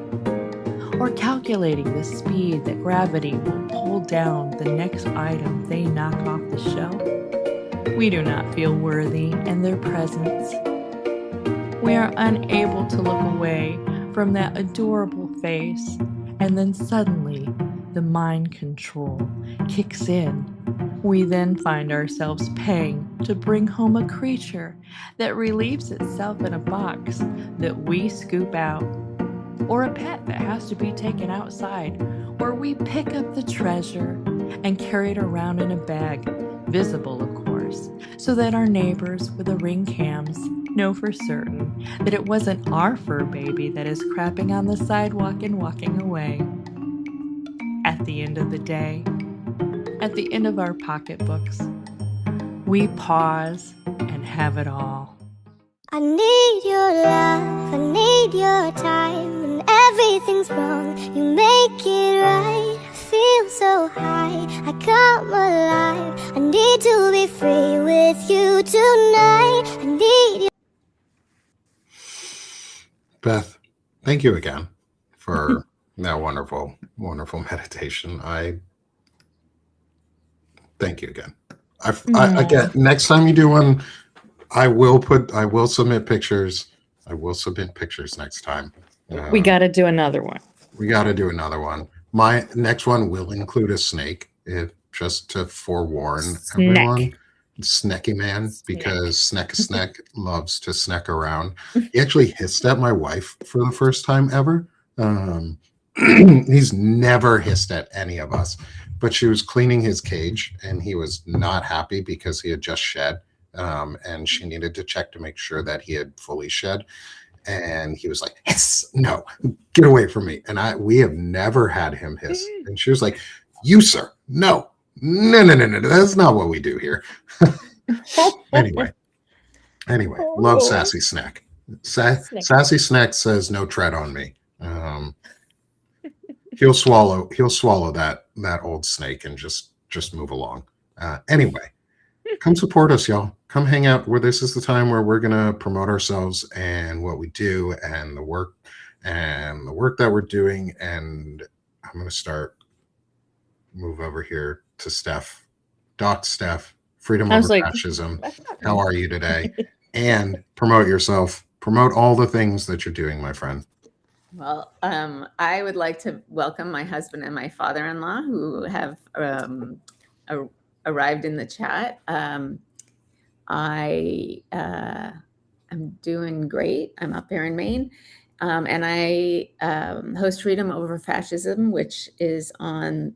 or calculating the speed that gravity will pull down the next item they knock off the shelf, we do not feel worthy in their presence. We are unable to look away from that adorable face, and then suddenly the mind control kicks in. We then find ourselves paying to bring home a creature that relieves itself in a box that we scoop out, or a pet that has to be taken outside, or we pick up the treasure and carry it around in a bag, visible of course, so that our neighbors with the ring cams know for certain that it wasn't our fur baby that is crapping on the sidewalk and walking away. At the end of the day, at the end of our pocketbooks, we pause and have it all. I need your love, I need your time. When everything's wrong, you make it right. I feel so high, I come alive. I need to be free with you tonight. I need you. Beth, thank you again for that wonderful, wonderful meditation. I thank you again. I get next time you do one, I will submit pictures. I will submit pictures next time. We got to do another one. We got to do another one. My next one will include a snake, just to forewarn everyone. Snecky man, because Sneck loves to snack around. He actually hissed at my wife for the first time ever. He's never hissed at any of us, but she was cleaning his cage, and he was not happy because he had just shed, and she needed to check to make sure that he had fully shed. And he was like, "Hiss, no, get away from me." And we have never had him hiss. And she was like, "You, sir, no, no, that's not what we do here." Anyway, love Sassy Snack. Sassy Snack says, "No tread on me." He'll swallow that old snake and just move along. Anyway, come support us, y'all. Come hang out. Where this is the time where we're gonna promote ourselves and what we do and the work that we're doing. And I'm gonna move over here to Steph. Doc Steph, Freedom Over Fascism. How are you today? And promote yourself. Promote all the things that you're doing, my friend. Well, I would like to welcome my husband and my father-in-law who have arrived in the chat. I am doing great. I'm up here in Maine, and I host Freedom Over Fascism, which is on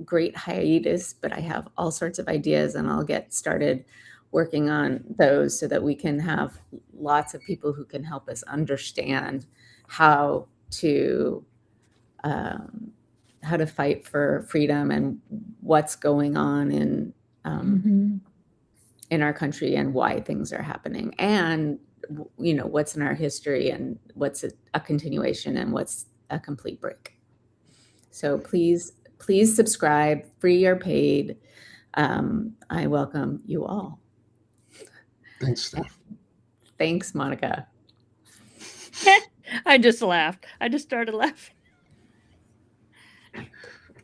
great hiatus, but I have all sorts of ideas, and I'll get started working on those so that we can have lots of people who can help us understand how to fight for freedom and what's going on in our country and why things are happening, and what's in our history and what's a continuation and what's a complete break. So please subscribe, free or paid. I welcome you all. Thanks, Steph. Thanks, Monica. I just laughed. I just started laughing.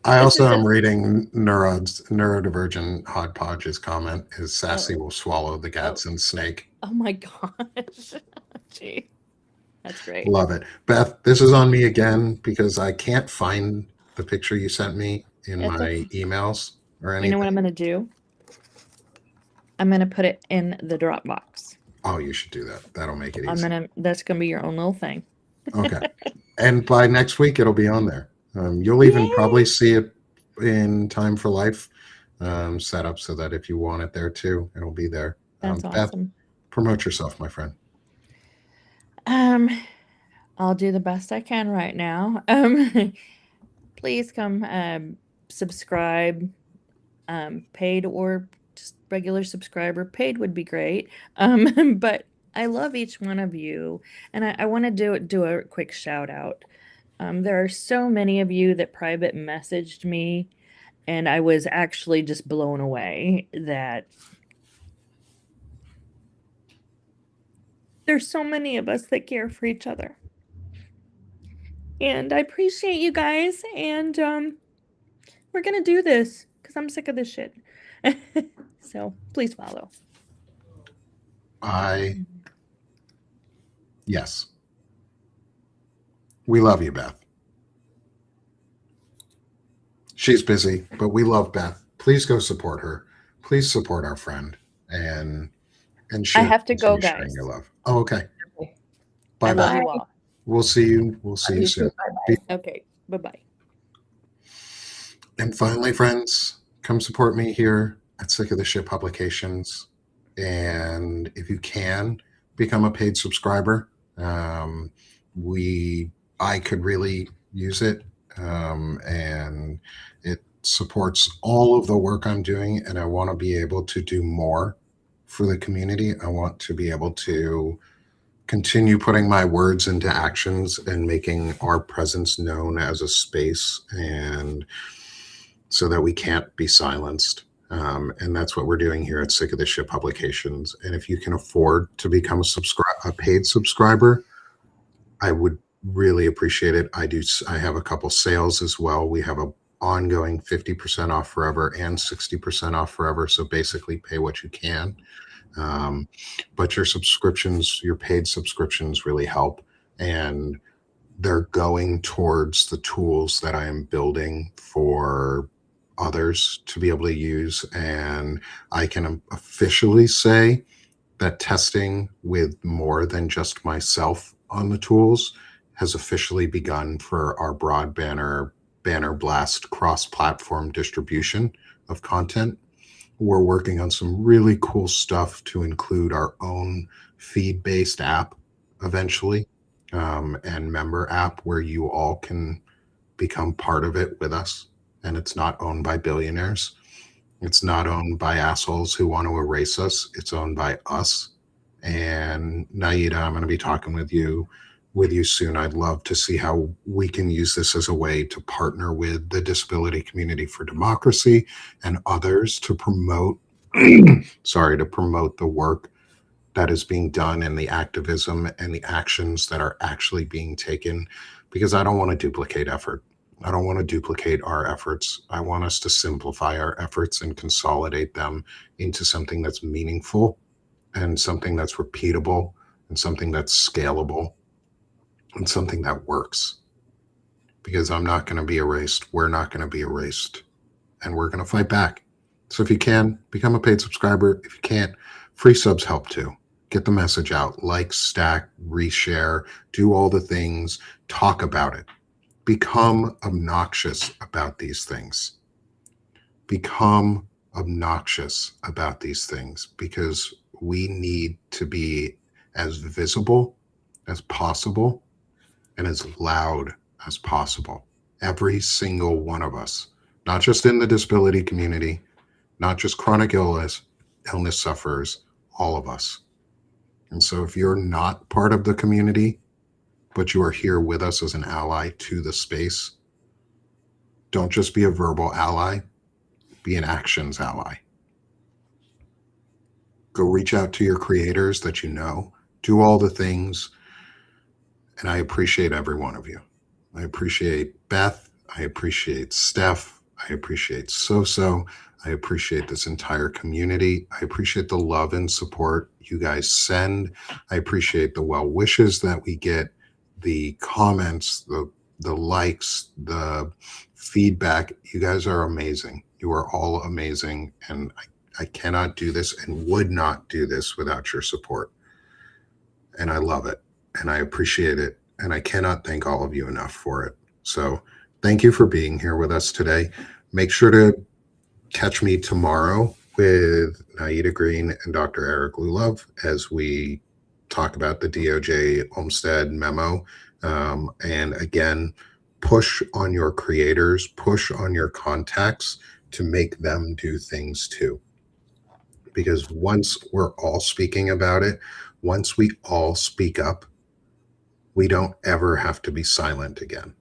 I also am reading neurodivergent Hodgepodge's comment. Is Sassy will swallow the Gadsden snake. Oh my gosh. Gee. That's great. Love it. Beth, this is on me again because I can't find the picture you sent me in my emails or anything. You know what I'm going to do? I'm going to put it in the Dropbox. Oh, you should do that. That'll make it easy. That's going to be your own little thing. Okay. And by next week, it'll be on there. You'll even probably see it in Time for Life set up so that if you want it there too, it'll be there. That's Beth, awesome. promote yourself, my friend. I'll do the best I can right now. Please come subscribe, paid or just regular subscriber. Paid would be great. But I love each one of you, and I want to do a quick shout out. There are so many of you that private messaged me, and I was actually just blown away that there's so many of us that care for each other. And I appreciate you guys, and we're going to do this because I'm sick of this shit. So please follow. Yes. We love you, Beth. She's busy, but we love Beth. Please go support her. Please support our friend and share. I have to go, guys. Your love. Oh, okay. Bye, Bye, Beth. you all. We'll see you. We'll see you soon. Okay. Bye-bye. And finally, friends, come support me here at Sick of the Shit Publications. And if you can, become a paid subscriber. I could really use it, and it supports all of the work I'm doing, and I want to be able to do more for the community. I want to be able to continue putting my words into actions and making our presence known as a space, and so that we can't be silenced. And that's what we're doing here at Sick of the Shit Publications. And if you can afford to become a paid subscriber, I would really appreciate it. I have a couple sales as well. We have a ongoing 50% off forever and 60% off forever. So basically pay what you can. But your paid subscriptions really help. And they're going towards the tools that I am building for others to be able to use. And I can officially say that testing with more than just myself on the tools has officially begun for our broad banner banner blast cross-platform distribution of content. We're working on some really cool stuff to include our own feed-based app eventually, and member app where you all can become part of it with us. And it's not owned by billionaires. It's not owned by assholes who want to erase us. It's owned by us. And Naida, I'm going to be talking with you soon. I'd love to see how we can use this as a way to partner with the Disability Community for Democracy and others to promote to promote the work that is being done and the activism and the actions that are actually being taken, because I don't want to duplicate effort. I don't want to duplicate our efforts. I want us to simplify our efforts and consolidate them into something that's meaningful and something that's repeatable and something that's scalable and something that works. Because I'm not going to be erased. We're not going to be erased. And we're going to fight back. So if you can, become a paid subscriber. If you can't, free subs help too. Get the message out. Like, stack, reshare, do all the things. Talk about it. Become obnoxious about these things. Become obnoxious about these things, because we need to be as visible as possible and as loud as possible. Every single one of us, not just in the disability community, not just chronic illness sufferers, all of us. And so if you're not part of the community, but you are here with us as an ally to the space, don't just be a verbal ally, be an actions ally. Go reach out to your creators that you know, do all the things. And I appreciate every one of you. I appreciate Beth. I appreciate Steph. I appreciate Soso. I appreciate this entire community. I appreciate the love and support you guys send. I appreciate the well wishes that we get, the comments, the likes, the feedback. You guys are amazing. You are all amazing. And I cannot do this and would not do this without your support. And I love it. And I appreciate it. And I cannot thank all of you enough for it. So thank you for being here with us today. Make sure to catch me tomorrow with Naida Green and Dr. Eric Lulov as we talk about the DOJ Olmstead memo. And again, push on your creators, push on your contacts to make them do things too. Because once we're all speaking about it, once we all speak up, we don't ever have to be silent again.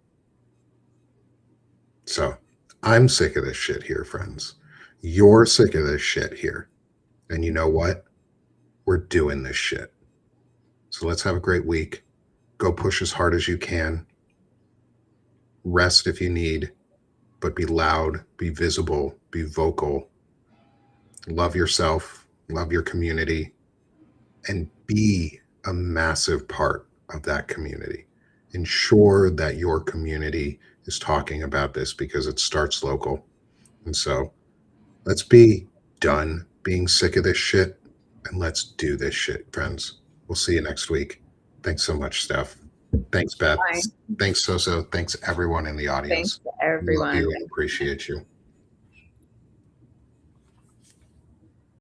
So I'm sick of this shit here, friends. You're sick of this shit here. And you know what? We're doing this shit. So let's have a great week. Go push as hard as you can. Rest if you need, but be loud, be visible, be vocal. Love yourself, love your community, and be a massive part of that community. Ensure that your community is talking about this, because it starts local. And so let's be done being sick of this shit, and let's do this shit, friends. We'll see you next week. Thanks so much, Steph. Thanks, Beth. Bye. Thanks, Soso. Thanks, everyone in the audience. Thanks to everyone. Love you and appreciate you.